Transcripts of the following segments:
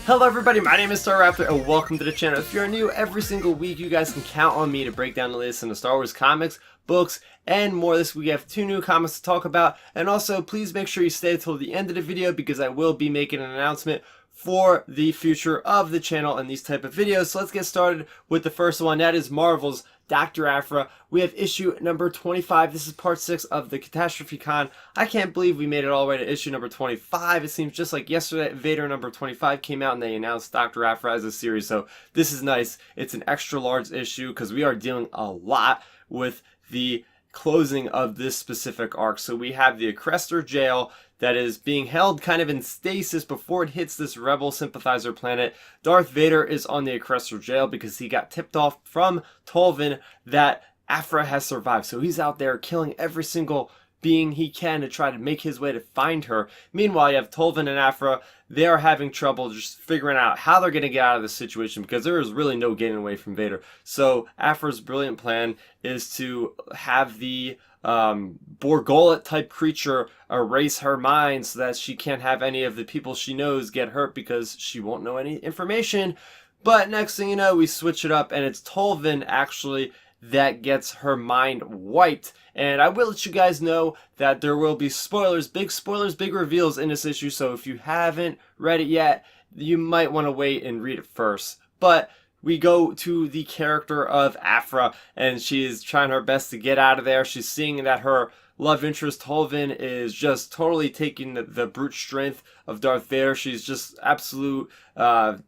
Hello everybody, my name is Starrapter and welcome to the channel. If you're new, every single week you guys can count on me to break down the latest in the Star Wars comics, books, and more. This week we have 2 new comics to talk about, and also please make sure you stay until the end of the video because I will be making an announcement for the future of the channel and these type of videos. So let's get started with the first one. That is Marvel's Dr. Aphra. We have issue number 25. This is part 6 of the Catastrophe Con. I can't believe we made it all the way to issue number 25. It seems just like yesterday Vader number 25 came out and they announced Dr. Aphra as a series. So this is nice. It's an extra large issue because we are dealing a lot with the closing of this specific arc. So we have the Crester jail that is being held kind of in stasis before it hits this rebel sympathizer planet. Darth Vader is on the Crester jail because he got tipped off from Tolvin that Aphra has survived. So he's out there killing every single being he can to try to make his way to find her. Meanwhile, you have Tolvin and Aphra. They are having trouble just figuring out how they're going to get out of this situation because there is really no getting away from Vader. So Aphra's brilliant plan is to have the Borgullet type creature erase her mind so that she can't have any of the people she knows get hurt because she won't know any information. But next thing you know, we switch it up and it's Tolvin actually that gets her mind wiped. And I will let you guys know that there will be spoilers, big reveals in this issue. So if you haven't read it yet, you might want to wait and read it first. But we go to the character of Aphra, and she is trying her best to get out of there. She's seeing that her love interest Tolvin is just totally taking the brute strength of Darth Vader. She's just absolute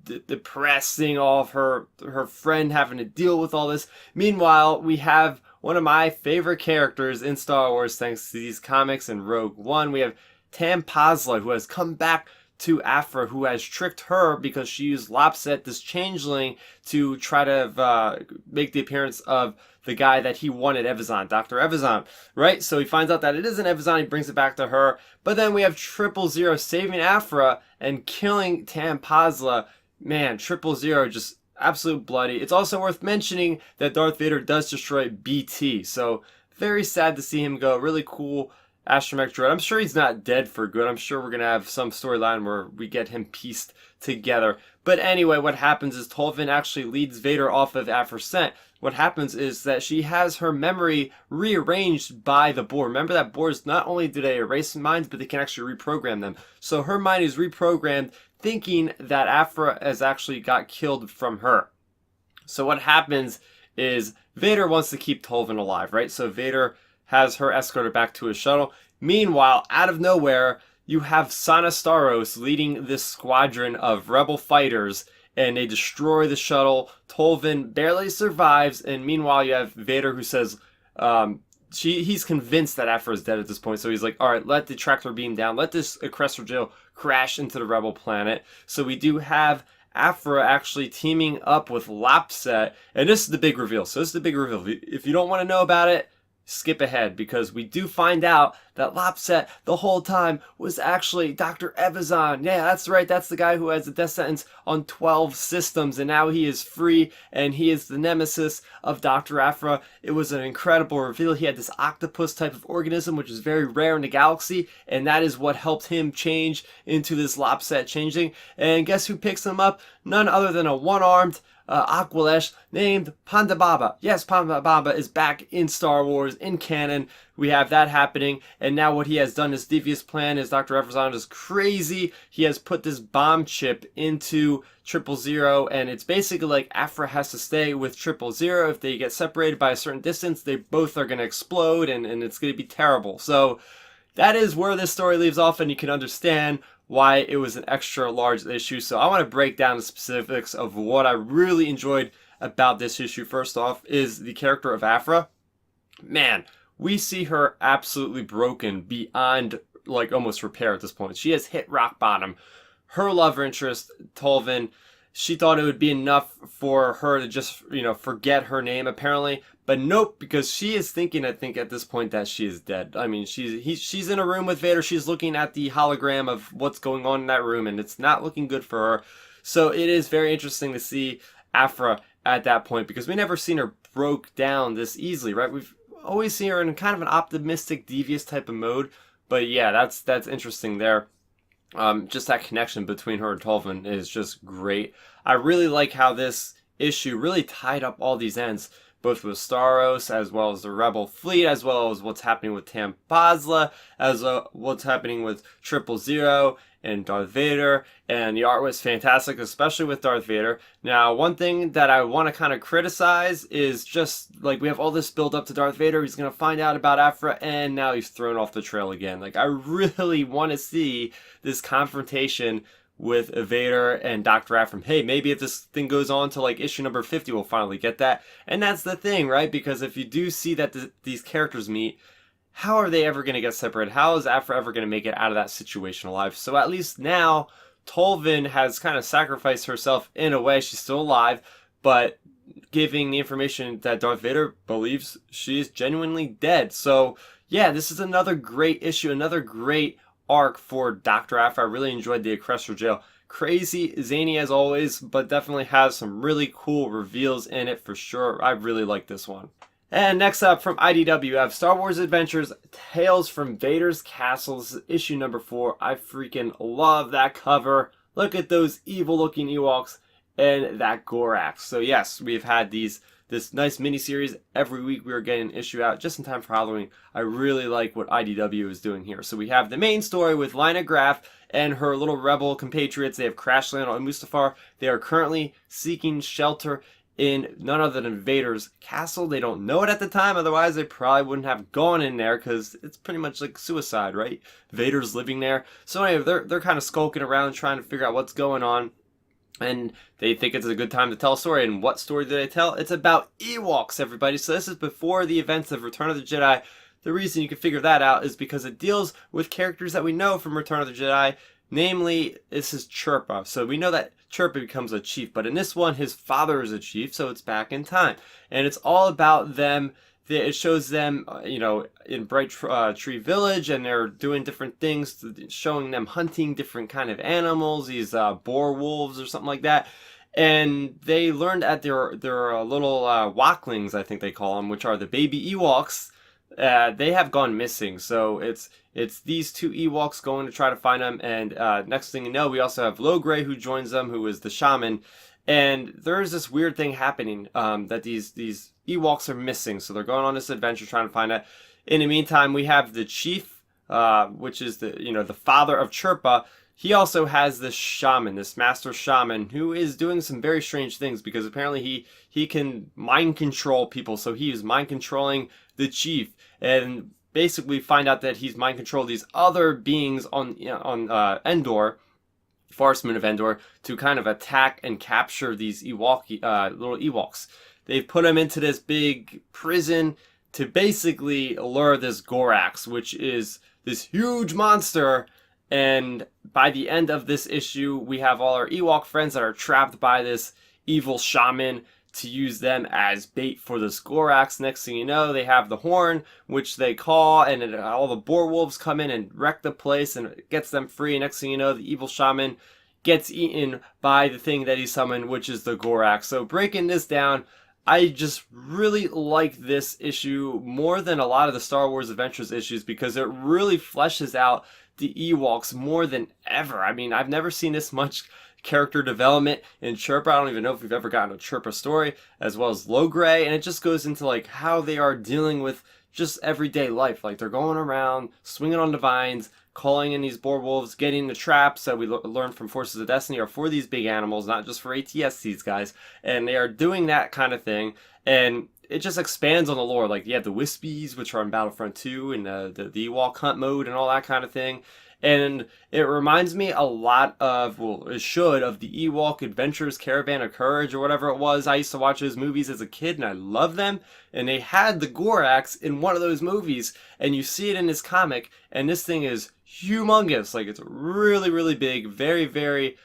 depressed, seeing all of her friend having to deal with all this. Meanwhile, we have one of my favorite characters in Star Wars thanks to these comics and Rogue One. We have Tam Pazla, who has come back to Aphra, who has tricked her because she used Lopset, this changeling, to try to make the appearance of the guy that he wanted, Evazan, Dr. Evazan, right? So he finds out that it isn't Evazan, he brings it back to her. But then we have 000 saving Aphra and killing Tam Pazla. Man, 000 just absolute bloody. It's also worth mentioning that Darth Vader does destroy BT, so very sad to see him go. Really cool astromech droid. I'm sure he's not dead for good. I'm sure we're going to have some storyline where we get him pieced together. But anyway, what happens is Tolvin actually leads Vader off of Aphra's scent. What happens is that she has her memory rearranged by the Boar. Remember that Boars, not only do they erase minds, but they can actually reprogram them. So her mind is reprogrammed thinking that Aphra has actually got killed from her. So what happens is Vader wants to keep Tolvin alive, right? So Vader has her escorted back to his shuttle. Meanwhile, out of nowhere, you have Sana Starros leading this squadron of rebel fighters, and they destroy the shuttle. Tolvin barely survives, and meanwhile, you have Vader who says he's convinced that Aphra is dead at this point. So he's like, all right, let the tractor beam down. Let this Crester jail crash into the rebel planet. So we do have Aphra actually teaming up with Lopset, and this is the big reveal. So this is the big reveal. If you don't want to know about it, skip ahead, because we do find out that Lopset the whole time was actually Dr. Evazan. Yeah, that's right. That's the guy who has a death sentence on 12 systems, and now he is free, and he is the nemesis of Dr. Aphra. It was an incredible reveal. He had this octopus type of organism, which is very rare in the galaxy, and that is what helped him change into this Lopset changeling. And guess who picks him up? None other than a one-armed Aqualesh named Ponda Baba. Yes, Ponda Baba is back in Star Wars, in canon. We have that happening, and now what he has done, this devious plan, is Dr. Evazan is crazy. He has put this bomb chip into 000, and it's basically like Aphra has to stay with 000. If they get separated by a certain distance, they both are going to explode, and it's going to be terrible. So that is where this story leaves off, and you can understand why it was an extra large issue. So I want to break down the specifics of what I really enjoyed about this issue. First off is the character of Aphra. Man, we see her absolutely broken beyond like almost repair at this point. She has hit rock bottom. Her love interest, Tolvin, she thought it would be enough for her to just, forget her name apparently. But nope, because she is thinking, I think, at this point that she is dead. I mean, she's in a room with Vader. She's looking at the hologram of what's going on in that room, and it's not looking good for her. So it is very interesting to see Aphra at that point, because we never seen her broke down this easily, right? We've always seen her in kind of an optimistic, devious type of mode. But yeah, that's interesting there. Just that connection between her and Tolvin is just great. I really like how this issue really tied up all these ends, both with Staros, as well as the Rebel fleet, as well as what's happening with Tam Pazla, as what's happening with 000 and Darth Vader, and the art was fantastic, especially with Darth Vader. Now, one thing that I want to kind of criticize is just, like, we have all this build up to Darth Vader, he's going to find out about Aphra, and now he's thrown off the trail again. Like, I really want to see this confrontation with Vader and Dr. Aphra. Hey, maybe if this thing goes on to like issue number 50, we'll finally get that. And that's the thing, right? Because if you do see that these characters meet, how are they ever going to get separated? How is Aphra ever going to make it out of that situation alive? So at least now, Tolvin has kind of sacrificed herself in a way. She's still alive, but giving the information that Darth Vader believes she is genuinely dead. So yeah, this is another great issue, another great arc for Dr. Aphra. I really enjoyed the Equestria Jail. Crazy, zany as always, but definitely has some really cool reveals in it for sure. I really like this one. And next up from IDW, I have Star Wars Adventures Tales from Vader's Castle. This is issue number 4. I freaking love that cover. Look at those evil looking Ewoks and that Gorax. So yes, we've had this nice mini-series. Every week we are getting an issue out just in time for Halloween. I really like what IDW is doing here. So we have the main story with Lina Graff and her little rebel compatriots. They have crash landed on Mustafar. They are currently seeking shelter in none other than Vader's castle. They don't know it at the time, otherwise they probably wouldn't have gone in there, because it's pretty much like suicide, right? Vader's living there. So anyway, they're kind of skulking around trying to figure out what's going on. And they think it's a good time to tell a story. And what story did they tell? It's about Ewoks, everybody. So this is before the events of Return of the Jedi. The reason you can figure that out is because it deals with characters that we know from Return of the Jedi. Namely, this is Chirpa. So we know that Chirpa becomes a chief. But in this one, his father is a chief. So it's back in time. And it's all about them. It shows them, in Bright Tree Village, and they're doing different things, showing them hunting different kind of animals, these boar wolves or something like that. And they learned at their little Woklings, I think they call them, which are the baby Ewoks. They have gone missing. So it's these two Ewoks going to try to find them. And next thing you know, we also have Logray who joins them, who is the shaman. And there's this weird thing happening that these Ewoks are missing. So they're going on this adventure trying to find out. In the meantime, we have the chief, which is the father of Chirpa. He also has this shaman, this master shaman, who is doing some very strange things, because apparently he can mind control people. So he is mind controlling the chief, and basically find out that he's mind controlled these other beings on Endor, Forest Moon of Endor, to kind of attack and capture these little Ewoks. They've put them into this big prison to basically lure this Gorax, which is this huge monster. And by the end of this issue, we have all our Ewok friends that are trapped by this evil shaman to use them as bait for this Gorax. Next thing you know, they have the horn, which they call, and all the boar wolves come in and wreck the place, and it gets them free. Next thing you know, the evil shaman gets eaten by the thing that he summoned, which is the Gorax. So breaking this down, I just really like this issue more than a lot of the Star Wars Adventures issues, because it really fleshes out the Ewoks more than ever. I mean, I've never seen this much character development in Chirpa. I don't even know if we've ever gotten a Chirpa story, as well as Logray, and it just goes into like how they are dealing with just everyday life. Like they're going around, swinging on the vines, calling in these boar wolves, getting the traps that we learned from Forces of Destiny are for these big animals, not just for ATSTs, guys. And they are doing that kind of thing, and it just expands on the lore. Like you have the Wispies, which are in Battlefront 2, and the Ewok hunt mode and all that kind of thing. And it reminds me a lot of, well, it should, of the Ewok Adventures Caravan of Courage or whatever it was. I used to watch those movies as a kid and I loved them. And they had the Gorax in one of those movies. And you see it in this comic. And this thing is humongous. Like it's really, really big. Very, very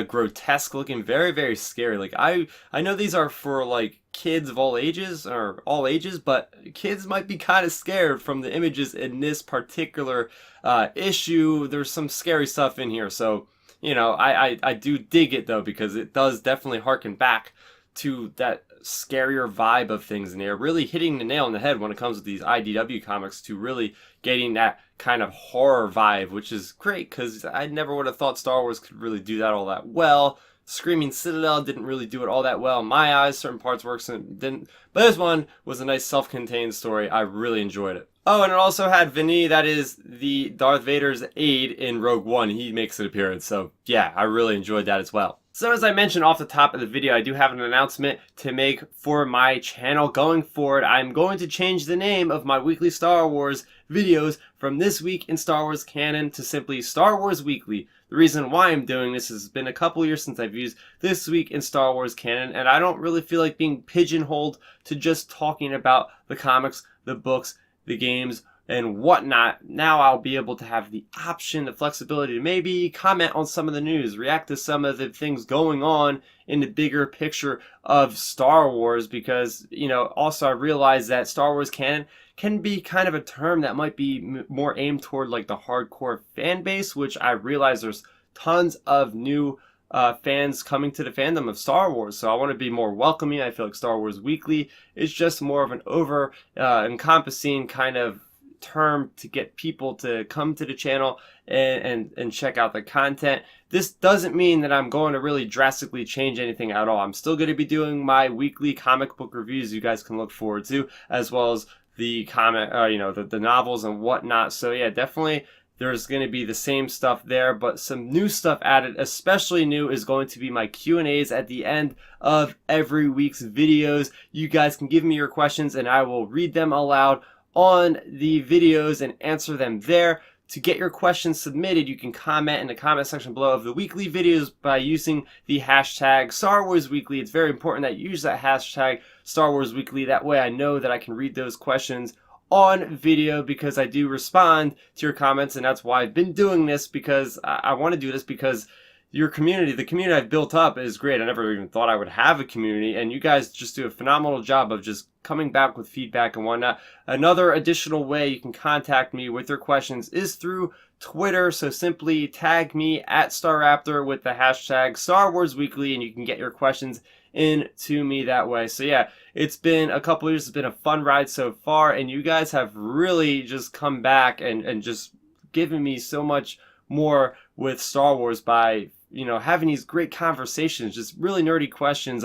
grotesque looking. Very, very scary. Like I know these are for like kids of all ages, or all ages, but kids might be kind of scared from the images in this particular issue. There's some scary stuff in here, so I do dig it though, because it does definitely harken back to that scarier vibe of things, and they're really hitting the nail on the head when it comes to these IDW comics to really getting that kind of horror vibe, which is great because I never would have thought Star Wars could really do that all that well. Screaming Citadel didn't really do it all that well in my eyes. Certain parts worked, and didn't. But this one was a nice self-contained story. I really enjoyed it. Oh, and it also had Vinny, that is the Darth Vader's aide in Rogue One. He makes an appearance, so yeah, I really enjoyed that as well. So as I mentioned off the top of the video, I do have an announcement to make for my channel going forward. I'm going to change the name of my weekly Star Wars videos from This Week in Star Wars Canon to simply Star Wars Weekly. The reason why I'm doing this has been a couple years since I've used This Week in Star Wars Canon, and I don't really feel like being pigeonholed to just talking about the comics, the books, the games, and whatnot. Now I'll be able to have the option, the flexibility to maybe comment on some of the news, react to some of the things going on in the bigger picture of Star Wars, because, you know, also I realize that Star Wars canon can be kind of a term that might be more aimed toward like the hardcore fan base, which I realize there's tons of new fans coming to the fandom of Star Wars, so I want to be more welcoming. I feel like Star Wars Weekly is just more of an encompassing kind of term to get people to come to the channel and check out the content. This doesn't mean that I'm going to really drastically change anything at all. I'm still going to be doing my weekly comic book reviews you guys can look forward to, as well as the the novels and whatnot. So yeah, definitely there's going to be the same stuff there, but some new stuff added. Especially new is going to be my Q&As at the end of every week's videos. You guys can give me your questions and I will read them aloud on the videos and answer them there. To get your questions submitted, you can comment in the comment section below of the weekly videos by using the hashtag Star Wars Weekly. It's very important that you use that hashtag Star Wars Weekly. That way I know that I can read those questions on video, because I do respond to your comments, and that's why I've been doing this, because I want to do this because your community, the community I've built up, is great. I never even thought I would have a community, and you guys just do a phenomenal job of just coming back with feedback and whatnot. Another additional way you can contact me with your questions is through Twitter, so simply tag me at Starrapter with the hashtag Star Wars Weekly, and you can get your questions in to me that way. So yeah, it's been a couple years, it's been a fun ride so far, and you guys have really just come back and just given me so much more with Star Wars by, you know, having these great conversations, just really nerdy questions.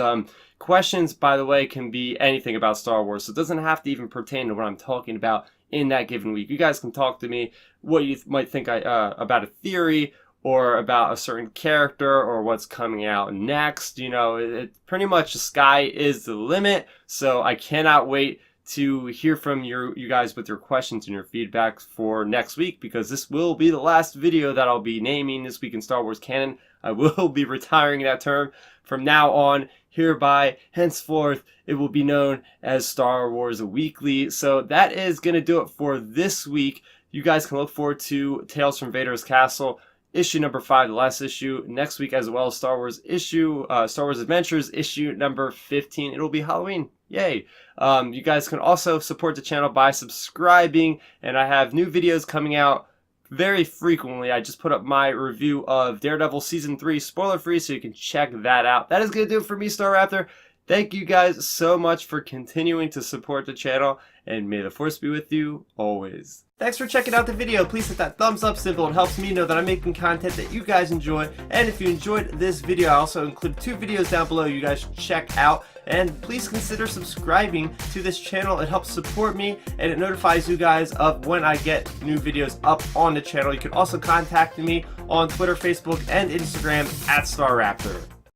Questions, by the way, can be anything about Star Wars, so it doesn't have to even pertain to what I'm talking about in that given week. You guys can talk to me what you might think about a theory, or about a certain character, or what's coming out next. You know, it pretty much the sky is the limit, so I cannot wait to hear from you guys with your questions and your feedback for next week, because this will be the last video that I'll be naming This Week in Star Wars Canon. I will be retiring that term from now on. Hereby, henceforth, it will be known as Star Wars Weekly. So that is going to do it for this week. You guys can look forward to Tales from Vader's Castle, issue number 5, the last issue, next week, as well as Star Wars Adventures, issue number 15. It'll be Halloween. Yay. You guys can also support the channel by subscribing, and I have new videos coming out very frequently. I just put up my review of Daredevil Season 3, spoiler free, so you can check that out. That is going to do it for me, Starrapter. Thank you guys so much for continuing to support the channel, and may the Force be with you always. Thanks for checking out the video. Please hit that thumbs up symbol. It helps me know that I'm making content that you guys enjoy. And if you enjoyed this video, I also include 2 videos down below you guys should check out. And please consider subscribing to this channel. It helps support me, and it notifies you guys of when I get new videos up on the channel. You can also contact me on Twitter, Facebook, and Instagram at Starrapter.